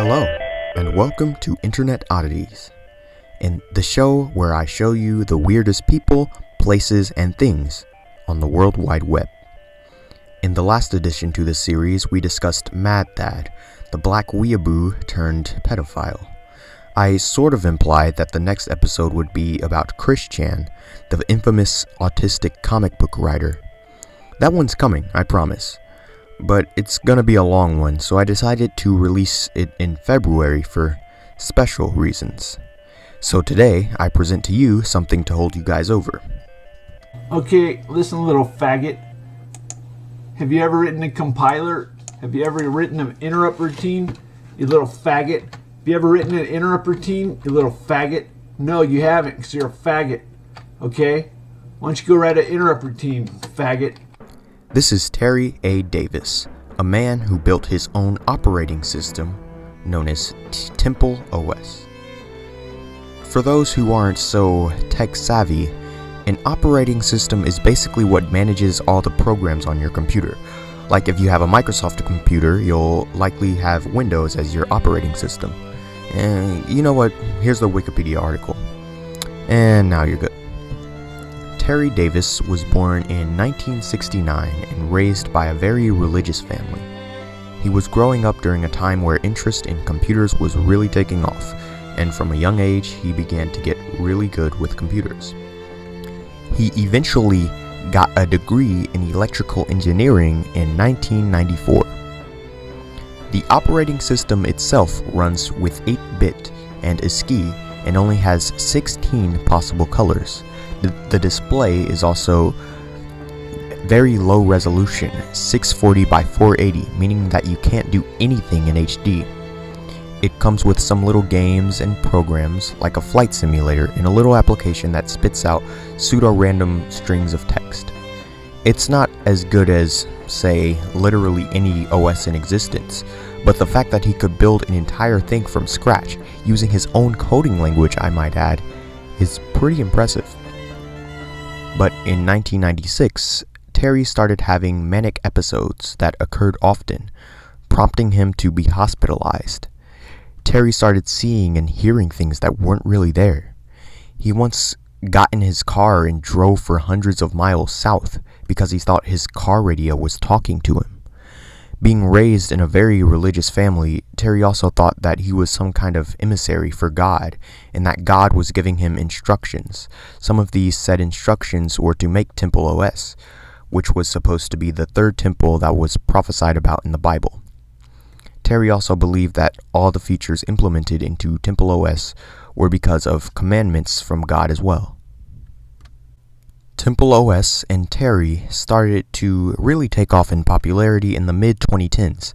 Hello, and welcome to Internet Oddities, in the show where I show you the weirdest people, places, and things on the World Wide Web. In the last edition to this series, we discussed Mad Thad, the black weeaboo turned pedophile. I sort of implied that the next episode would be about Chris Chan, the infamous autistic comic book writer. That one's coming, I promise. But it's gonna be a long one, so I decided to release it in February for special reasons. So today, I present to you something to hold you guys over. Okay, listen, little faggot. Have you ever written a compiler? Have you ever written an interrupt routine? You little faggot. Have you ever written an interrupt routine? You little faggot. No, you haven't, because you're a faggot. Okay? Why don't you go write an interrupt routine, faggot? This is Terry A. Davis, a man who built his own operating system known as TempleOS. For those who aren't so tech savvy, an operating system is basically what manages all the programs on your computer. Like if you have a Microsoft computer, you'll likely have Windows as your operating system. And you know what? Here's the Wikipedia article. And now you're good. Terry Davis was born in 1969 and raised by a very religious family. He was growing up during a time where interest in computers was really taking off, and from a young age he began to get really good with computers. He eventually got a degree in electrical engineering in 1994. The operating system itself runs with 8-bit and ASCII and only has 16 possible colors. The display is also very low resolution, 640 by 480, meaning that you can't do anything in HD. It comes with some little games and programs like a flight simulator and a little application that spits out pseudo-random strings of text. It's not as good as, say, literally any OS in existence, but the fact that he could build an entire thing from scratch, using his own coding language I might add, is pretty impressive. But in 1996, Terry started having manic episodes that occurred often, prompting him to be hospitalized. Terry started seeing and hearing things that weren't really there. He once got in his car and drove for hundreds of miles south because he thought his car radio was talking to him. Being raised in a very religious family, Terry also thought that he was some kind of emissary for God, and that God was giving him instructions. Some of these said instructions were to make TempleOS, which was supposed to be the third temple that was prophesied about in the Bible. Terry also believed that all the features implemented into TempleOS were because of commandments from God as well. TempleOS and Terry started to really take off in popularity in the mid-2010s.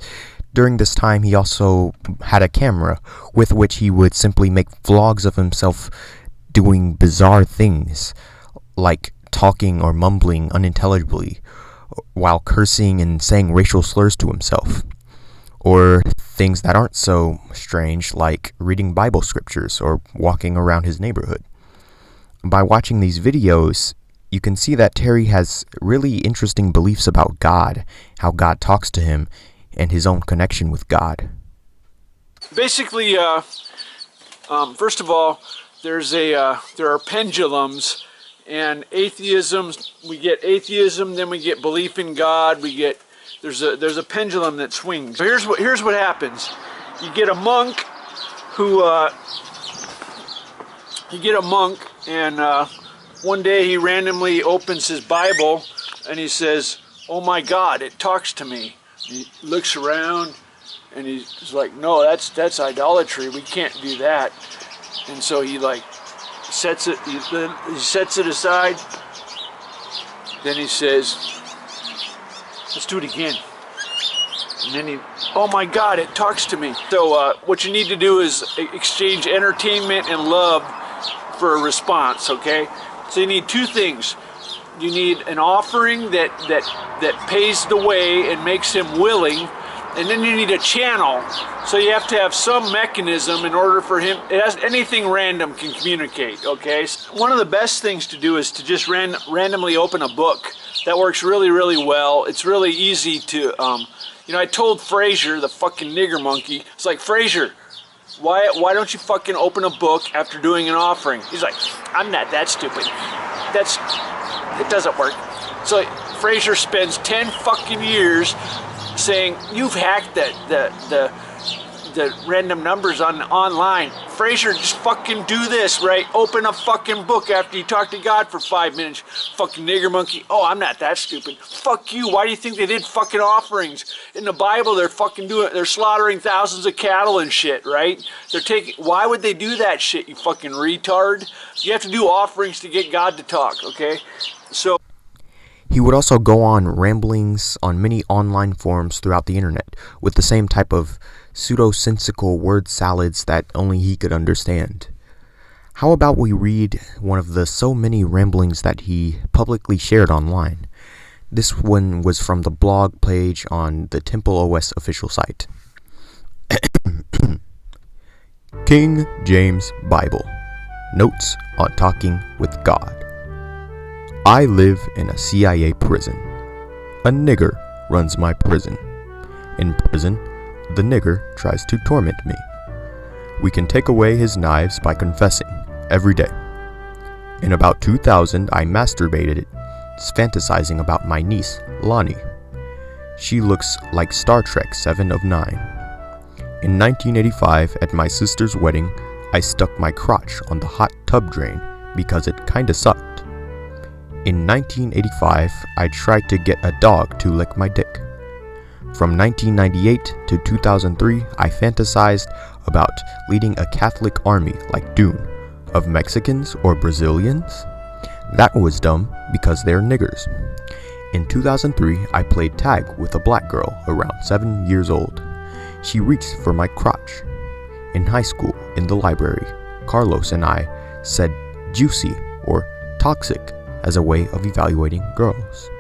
During this time, he also had a camera with which he would simply make vlogs of himself doing bizarre things, like talking or mumbling unintelligibly, while cursing and saying racial slurs to himself. Or things that aren't so strange, like reading Bible scriptures or walking around his neighborhood. By watching these videos, you can see that Terry has really interesting beliefs about God, how God talks to him, and his own connection with God. Basically, first of all, there are pendulums, and atheism. We get atheism, then we get belief in God. There's a pendulum that swings. So here's what happens. You get a monk and one day he randomly opens his Bible and he says, "Oh my God, it talks to me." He looks around and he's like, "No, that's idolatry. We can't do that." And so he sets it aside. Then he says, "Let's do it again." And then "Oh my God, it talks to me." So what you need to do is exchange entertainment and love for a response, okay? So you need two things. You need an offering that pays the way and makes him willing, and then you need a channel. So you have to have some mechanism in order for him. Anything random can communicate, okay? One of the best things to do is to just randomly open a book. That works really, really well. It's really easy to, I told Frazier, the fucking nigger monkey, it's like, "Frazier, Why don't you fucking open a book after doing an offering? He's like, I'm not that stupid. It doesn't work. So Fraser spends 10 fucking years saying, you've hacked the random numbers online. Fraser, just fucking do this, right? Open a fucking book after you talk to God for 5 minutes. Fucking nigger monkey. Oh, I'm not that stupid. Fuck you. Why do you think they did fucking offerings? In the Bible, they're slaughtering thousands of cattle and shit, right? Why would they do that shit, you fucking retard? You have to do offerings to get God to talk, okay? So he would also go on ramblings on many online forums throughout the internet with the same type of pseudo-sensical word salads that only he could understand. How about we read one of the so many ramblings that he publicly shared online? This one was from the blog page on the TempleOS official site. King James Bible. Notes on talking with God. I live in a CIA prison. A nigger runs my prison. In prison, the nigger tries to torment me. We can take away his knives by confessing every day. In about 2000, I masturbated, fantasizing about my niece, Lonnie. She looks like Star Trek 7 of 9. In 1985, at my sister's wedding, I stuck my crotch on the hot tub drain because it kinda sucked. In 1985, I tried to get a dog to lick my dick. From 1998 to 2003, I fantasized about leading a Catholic army like Dune, of Mexicans or Brazilians. That was dumb because they're niggers. In 2003, I played tag with a black girl around 7 years old. She reached for my crotch. In high school, in the library, Carlos and I said juicy or toxic as a way of evaluating girls.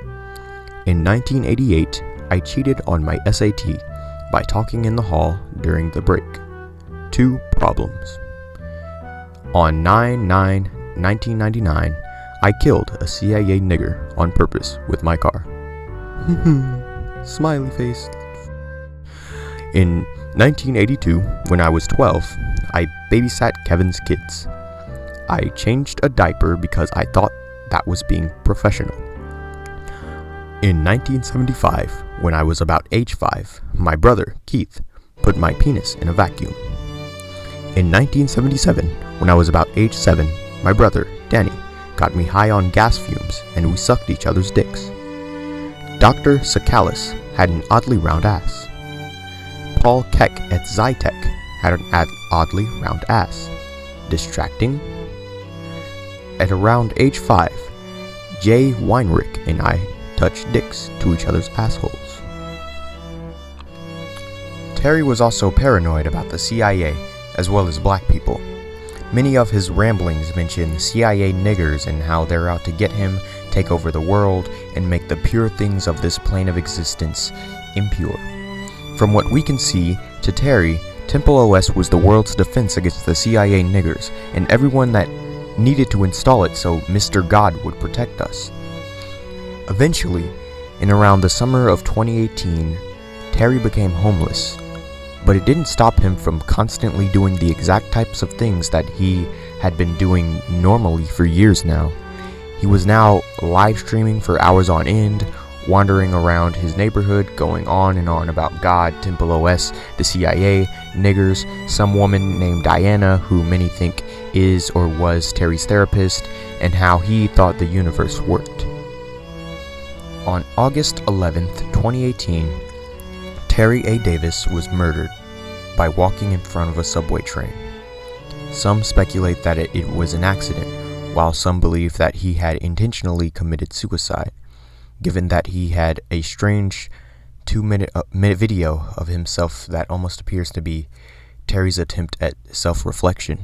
In 1988, I cheated on my SAT by talking in the hall during the break. 2 problems. On 9/9/1999, I killed a CIA nigger on purpose with my car. Smiley face. In 1982, when I was 12, I babysat Kevin's kids. I changed a diaper because I thought that was being professional. In 1975, when I was about age 5, my brother, Keith, put my penis in a vacuum. In 1977, when I was about age 7, my brother, Danny, got me high on gas fumes and we sucked each other's dicks. Dr. Sakalis had an oddly round ass. Paul Keck at Zytec had an oddly round ass. Distracting? At around age 5, Jay Weinrich and I touched dicks to each other's assholes. Terry was also paranoid about the CIA, as well as black people. Many of his ramblings mention CIA niggers and how they're out to get him, take over the world, and make the pure things of this plane of existence impure. From what we can see, to Terry, TempleOS was the world's defense against the CIA niggers, and everyone that needed to install it so Mr. God would protect us. Eventually, in around the summer of 2018, Terry became homeless, but it didn't stop him from constantly doing the exact types of things that he had been doing normally for years now. He was now live streaming for hours on end, wandering around his neighborhood, going on and on about God, TempleOS, the CIA, niggers, some woman named Diana who many think is or was Terry's therapist, and how he thought the universe worked. On August 11th, 2018, Terry A. Davis was murdered by walking in front of a subway train. Some speculate that it was an accident, while some believe that he had intentionally committed suicide, given that he had a strange 2-minute video of himself that almost appears to be Terry's attempt at self-reflection.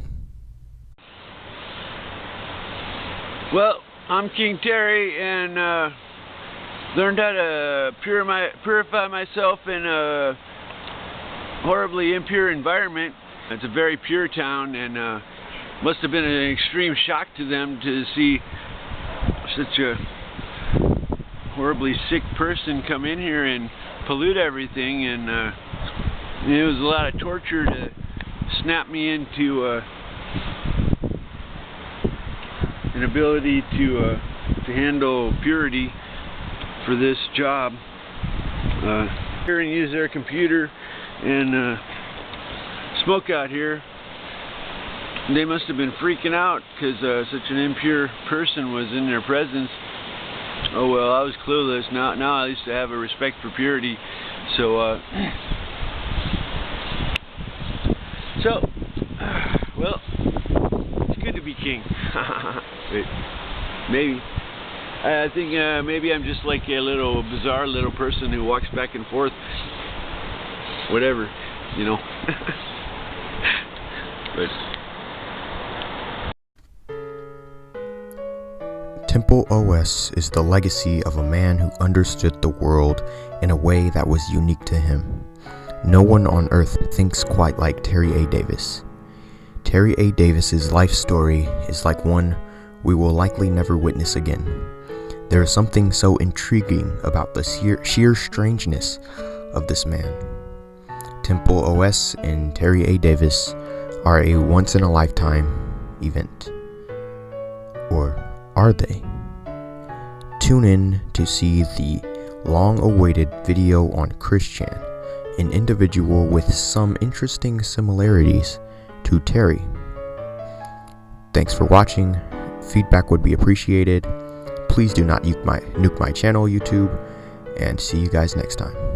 Well, I'm King Terry, and learned how to purify myself in a horribly impure environment. It's a very pure town, and must have been an extreme shock to them to see such a horribly sick person come in here and pollute everything, and it was a lot of torture to snapped me into an ability to handle purity for this job. Here and use their computer and smoke out here. They must have been freaking out because such an impure person was in their presence. Oh well, I was clueless. Now I used to have a respect for purity. So well, it's good to be king. Maybe. I think maybe I'm just like a little bizarre little person who walks back and forth. Whatever, you know. But TempleOS is the legacy of a man who understood the world in a way that was unique to him. No one on earth thinks quite like Terry A. Davis. Terry A. Davis's life story is like one we will likely never witness again. There is something so intriguing about the sheer strangeness of this man. TempleOS and Terry A. Davis are a once-in-a-lifetime event. Or are they? Tune in to see the long-awaited video on Christian, an individual with some interesting similarities to Terry. Thanks for watching. Feedback would be appreciated. Please do not nuke my channel, YouTube, and see you guys next time.